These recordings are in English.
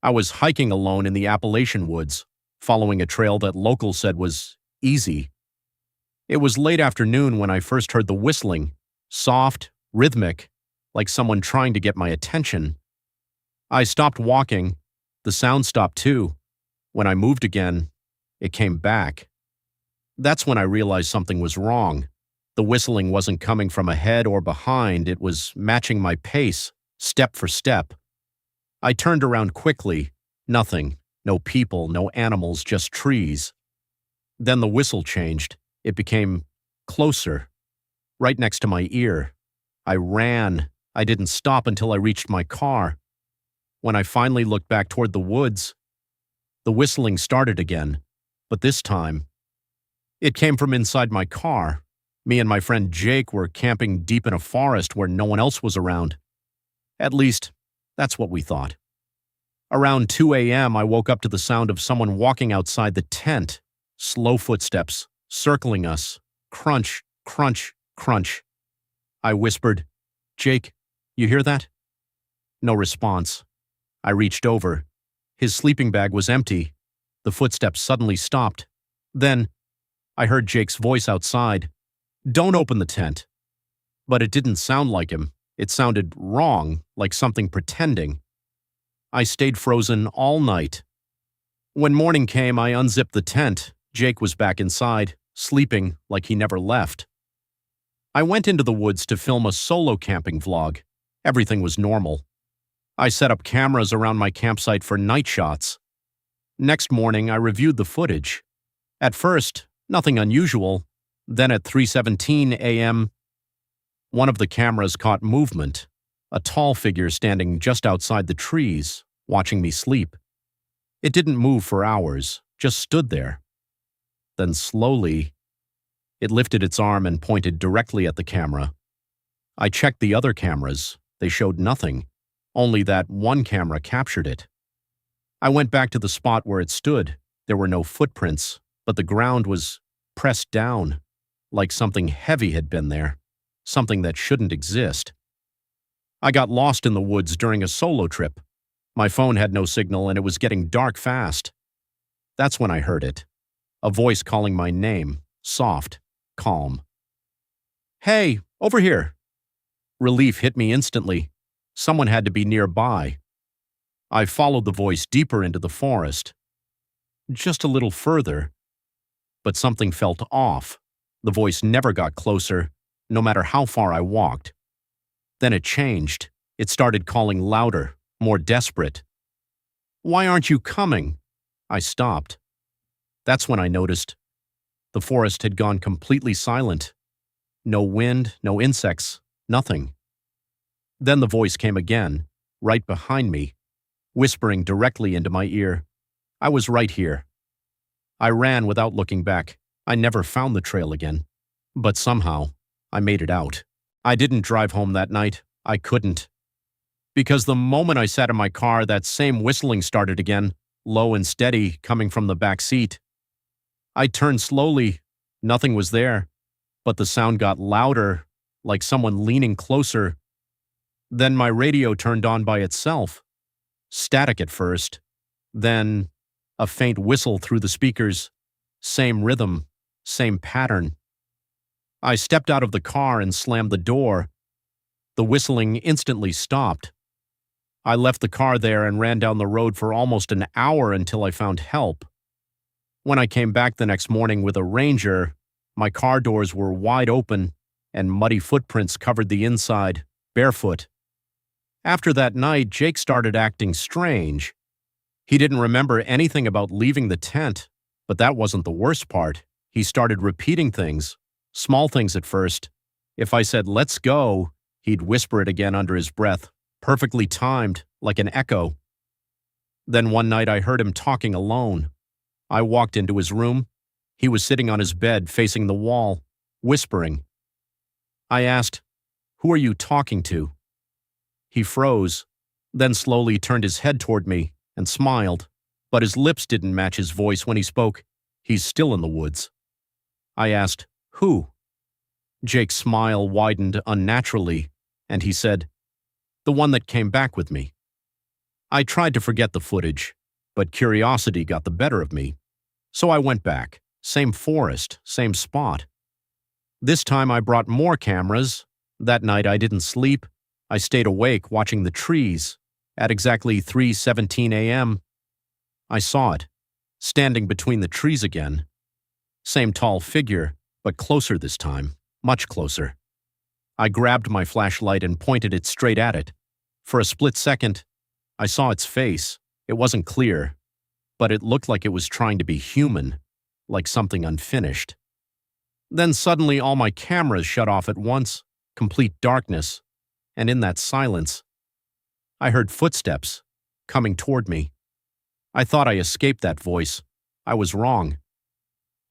I was hiking alone in the Appalachian woods, following a trail that locals said was easy. It was late afternoon when I first heard the whistling, soft, rhythmic, like someone trying to get my attention. I stopped walking. The sound stopped too. When I moved again, it came back. That's when I realized something was wrong. The whistling wasn't coming from ahead or behind, it was matching my pace, step for step. I turned around quickly. Nothing. No people, no animals, just trees. Then the whistle changed. It became closer, right next to my ear. I ran. I didn't stop until I reached my car. When I finally looked back toward the woods, the whistling started again, but this time, it came from inside my car. Me and my friend Jake were camping deep in a forest where no one else was around. At least, that's what we thought. Around 2 a.m., I woke up to the sound of someone walking outside the tent. Slow footsteps, circling us. Crunch, crunch, crunch. I whispered, "Jake, you hear that?" No response. I reached over. His sleeping bag was empty. The footsteps suddenly stopped. Then, I heard Jake's voice outside. "Don't open the tent." But it didn't sound like him. It sounded wrong, like something pretending. I stayed frozen all night. When morning came, I unzipped the tent. Jake was back inside, sleeping like he never left. I went into the woods to film a solo camping vlog. Everything was normal. I set up cameras around my campsite for night shots. Next morning, I reviewed the footage. At first, nothing unusual. Then at 3:17 a.m., one of the cameras caught movement, a tall figure standing just outside the trees, watching me sleep. It didn't move for hours, just stood there. Then slowly, it lifted its arm and pointed directly at the camera. I checked the other cameras. They showed nothing. Only that one camera captured it. I went back to the spot where it stood. There were no footprints, but the ground was pressed down, like something heavy had been there, something that shouldn't exist. I got lost in the woods during a solo trip. My phone had no signal and it was getting dark fast. That's when I heard it. A voice calling my name, soft, calm. "Hey, over here." Relief hit me instantly. Someone had to be nearby. I followed the voice deeper into the forest. Just a little further. But something felt off. The voice never got closer, no matter how far I walked. Then it changed. It started calling louder, more desperate. "Why aren't you coming?" I stopped. That's when I noticed. The forest had gone completely silent. No wind, no insects, nothing. Then the voice came again, right behind me, whispering directly into my ear. I was right here. I ran without looking back. I never found the trail again. But somehow, I made it out. I didn't drive home that night. I couldn't. Because the moment I sat in my car, that same whistling started again, low and steady, coming from the back seat. I turned slowly. Nothing was there. But the sound got louder, like someone leaning closer. Then my radio turned on by itself. Static at first. Then a faint whistle through the speakers. Same rhythm, same pattern. I stepped out of the car and slammed the door. The whistling instantly stopped. I left the car there and ran down the road for almost an hour until I found help. When I came back the next morning with a ranger, my car doors were wide open and muddy footprints covered the inside, barefoot. After that night, Jake started acting strange. He didn't remember anything about leaving the tent, but that wasn't the worst part. He started repeating things, small things at first. If I said, "Let's go," he'd whisper it again under his breath, perfectly timed, like an echo. Then one night I heard him talking alone. I walked into his room. He was sitting on his bed, facing the wall, whispering. I asked, "Who are you talking to?" He froze, then slowly turned his head toward me and smiled, but his lips didn't match his voice when he spoke. "He's still in the woods." I asked, "Who?" Jake's smile widened unnaturally, and he said, "The one that came back with me." I tried to forget the footage, but curiosity got the better of me. So I went back. Same forest, same spot. This time I brought more cameras. That night I didn't sleep. I stayed awake watching the trees. At exactly 3:17 a.m., I saw it, standing between the trees again. Same tall figure, but closer this time, much closer. I grabbed my flashlight and pointed it straight at it. For a split second, I saw its face. It wasn't clear, but it looked like it was trying to be human, like something unfinished. Then suddenly all my cameras shut off at once, complete darkness, and in that silence, I heard footsteps coming toward me. I thought I escaped that voice. I was wrong.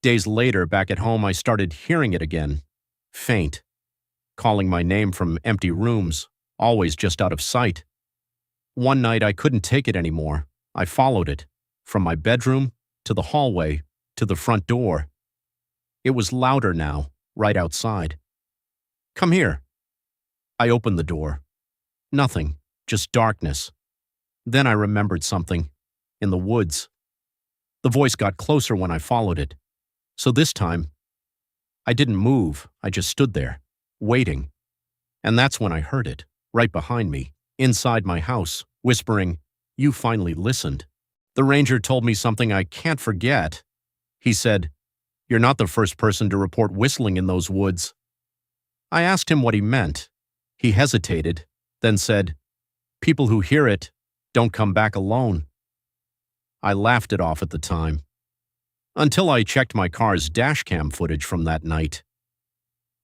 Days later, back at home, I started hearing it again, faint, calling my name from empty rooms, always just out of sight. One night I couldn't take it anymore. I followed it, from my bedroom to the hallway to the front door. It was louder now, right outside. "Come here." I opened the door. Nothing, just darkness. Then I remembered something. In the woods. The voice got closer when I followed it. So this time, I didn't move. I just stood there, waiting. And that's when I heard it, right behind me, inside my house, whispering, "You finally listened." The ranger told me something I can't forget. He said, "You're not the first person to report whistling in those woods." I asked him what he meant. He hesitated, then said, "People who hear it don't come back alone." I laughed it off at the time, until I checked my car's dashcam footage from that night.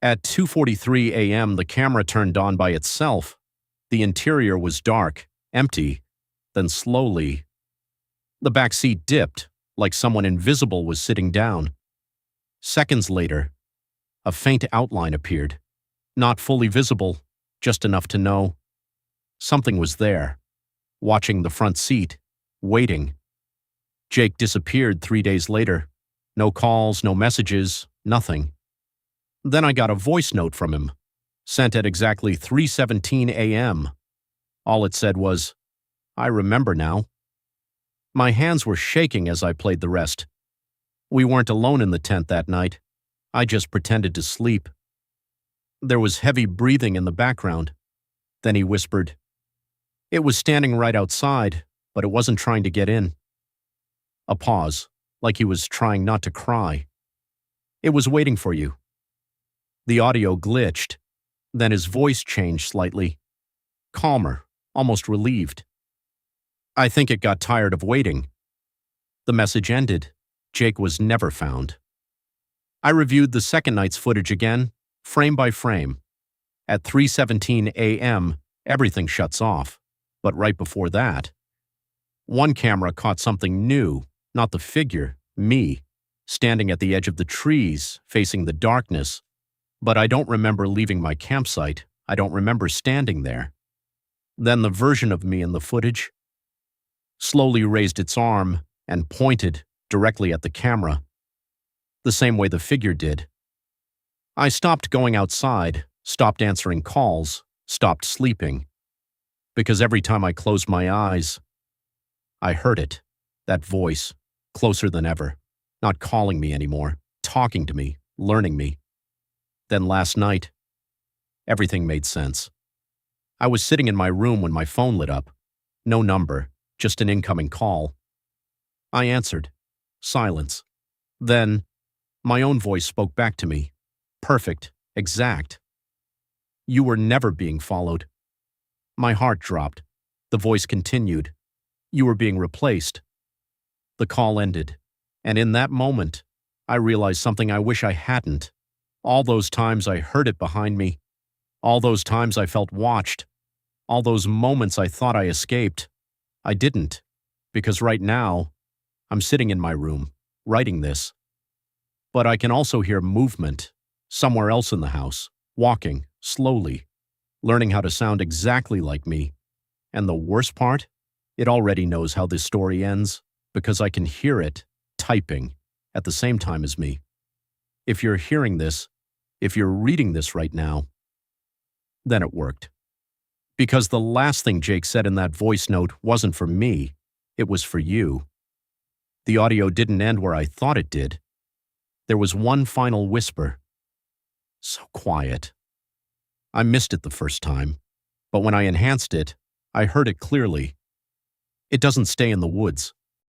At 2:43 a.m., the camera turned on by itself. The interior was dark, empty, then slowly, the back seat dipped, like someone invisible was sitting down. Seconds later, a faint outline appeared, not fully visible, just enough to know something was there, watching the front seat, waiting. Jake disappeared 3 days later. No calls, no messages, nothing. Then I got a voice note from him, sent at exactly 3:17 a.m. All it said was, "I remember now." My hands were shaking as I played the rest. We weren't alone in the tent that night. I just pretended to sleep. There was heavy breathing in the background. Then he whispered. It was standing right outside, but it wasn't trying to get in. A pause, like he was trying not to cry. "It was waiting for you." The audio glitched. Then his voice changed slightly. Calmer, almost relieved. "I think it got tired of waiting." The message ended. Jake was never found. I reviewed the second night's footage again, frame by frame. At 3:17 a.m., everything shuts off. But right before that, one camera caught something new, not the figure, me, standing at the edge of the trees, facing the darkness. But I don't remember leaving my campsite. I don't remember standing there. Then the version of me in the footage slowly raised its arm and pointed directly at the camera, the same way the figure did. I stopped going outside, stopped answering calls, stopped sleeping. Because every time I closed my eyes, I heard it, that voice, closer than ever, not calling me anymore, talking to me, learning me. Then last night, everything made sense. I was sitting in my room when my phone lit up. No number, just an incoming call. I answered. Silence. Then, my own voice spoke back to me. Perfect, exact. "You were never being followed." My heart dropped. The voice continued. "You were being replaced." The call ended, and in that moment, I realized something I wish I hadn't. All those times I heard it behind me, all those times I felt watched, all those moments I thought I escaped, I didn't, because right now, I'm sitting in my room, writing this. But I can also hear movement, somewhere else in the house, walking, slowly, learning how to sound exactly like me. And the worst part? It already knows how this story ends, because I can hear it, typing, at the same time as me. If you're hearing this, if you're reading this right now, then it worked. Because the last thing Jake said in that voice note wasn't for me, it was for you. The audio didn't end where I thought it did. There was one final whisper. So quiet. I missed it the first time, but when I enhanced it, I heard it clearly. It doesn't stay in the woods.